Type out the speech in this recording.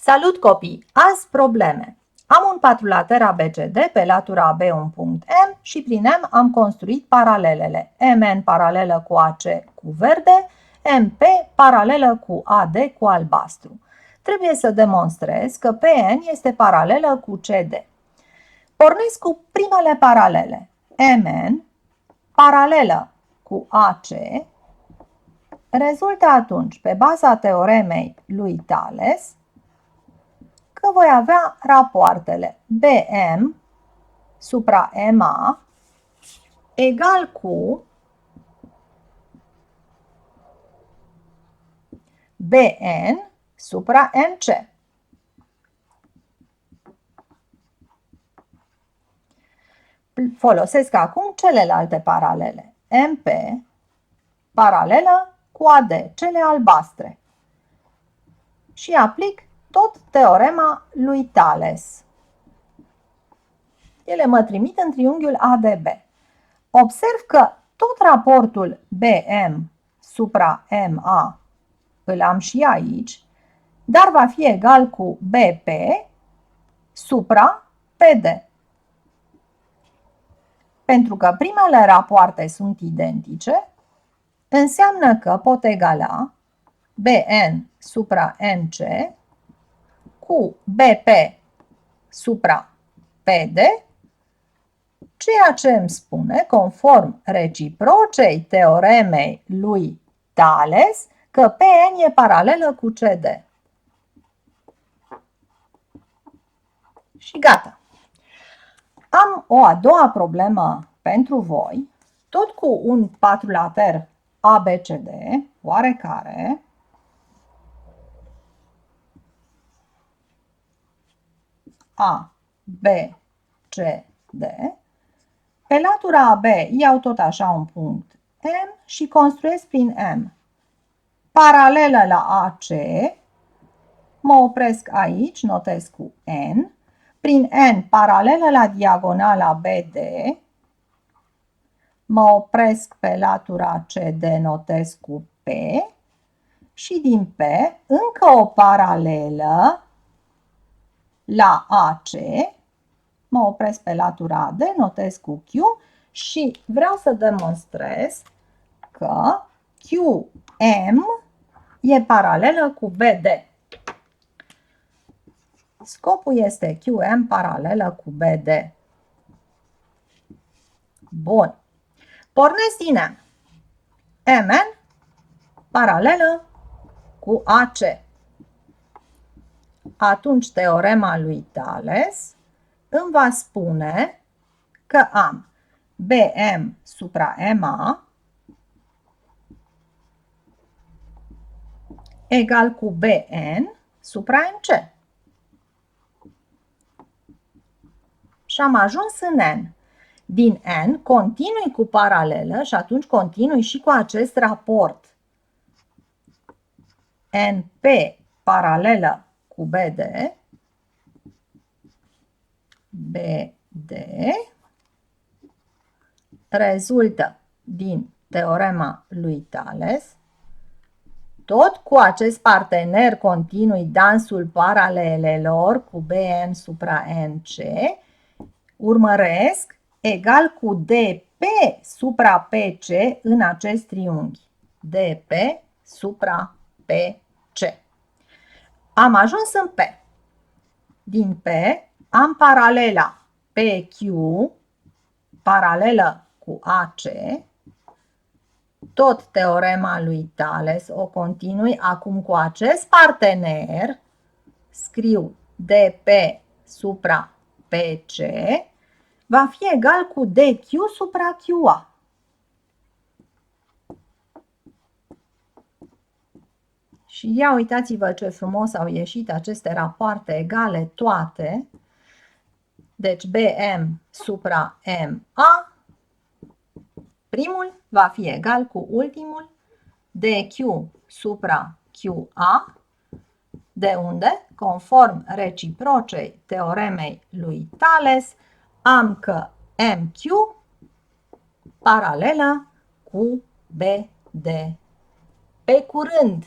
Salut copii! Azi probleme. Am un patrulater ABCD, pe latura AB un punct M și prin M am construit paralelele. MN paralelă cu AC cu verde, MP paralelă cu AD cu albastru. Trebuie să demonstrez că PN este paralelă cu CD. Pornesc cu primele paralele. MN paralelă cu AC rezultă atunci, pe baza teoremei lui Thales, că voi avea rapoartele BM supra MA egal cu BN supra NC. Folosesc acum celelalte paralele. MP paralelă cu AD, cele albastre. Și aplic tot teorema lui Thales. Ele mă trimit în triunghiul ADB. Observ că tot raportul BM supra MA îl am și aici, dar va fi egal cu BP supra PD. Pentru că primele rapoarte sunt identice, înseamnă că pot egala BN supra NC cu BP supra PD, ceea ce îmi spune, conform reciprocei teoremei lui Thales, că PN e paralelă cu CD. Și gata. Am o a doua problemă pentru voi, tot cu un patrulater ABCD, oarecare, A, B, C, D. Pe latura AB iau tot așa un punct M și construiesc prin M paralelă la AC, mă opresc aici, notez cu N, prin N paralelă la diagonala BD, mă opresc pe latura CD, notez cu P și din P încă o paralelă la AC, mă opresc pe latura AD, notez cu Q și vreau să demonstrez că QM e paralelă cu BD. Scopul este QM paralelă cu BD. Bun. Pornesc din M. MN paralelă cu AC. Atunci teorema lui Thales îmi va spune că am BM supra MA egal cu BN supra NC. Și am ajuns în N. Din N continui cu paralelă și atunci continui și cu acest raport. NP paralelă cu BD, BD rezultă din teorema lui Thales, tot cu acest partener continui dansul paralelelor cu BN supra NC, urmăresc egal cu DP supra PC în acest triunghi. DP supra PC. Am ajuns în P. Din P am paralela PQ, paralelă cu AC, tot teorema lui Thales o continui acum cu acest partener, scriu DP supra PC, va fi egal cu DQ supra QA. Și ia uitați-vă ce frumos au ieșit aceste rapoarte egale toate. Deci BM supra MA, primul va fi egal cu ultimul, DQ supra QA, de unde, conform reciprocei teoremei lui Thales, am că MQ paralelă cu BD. Pe curând!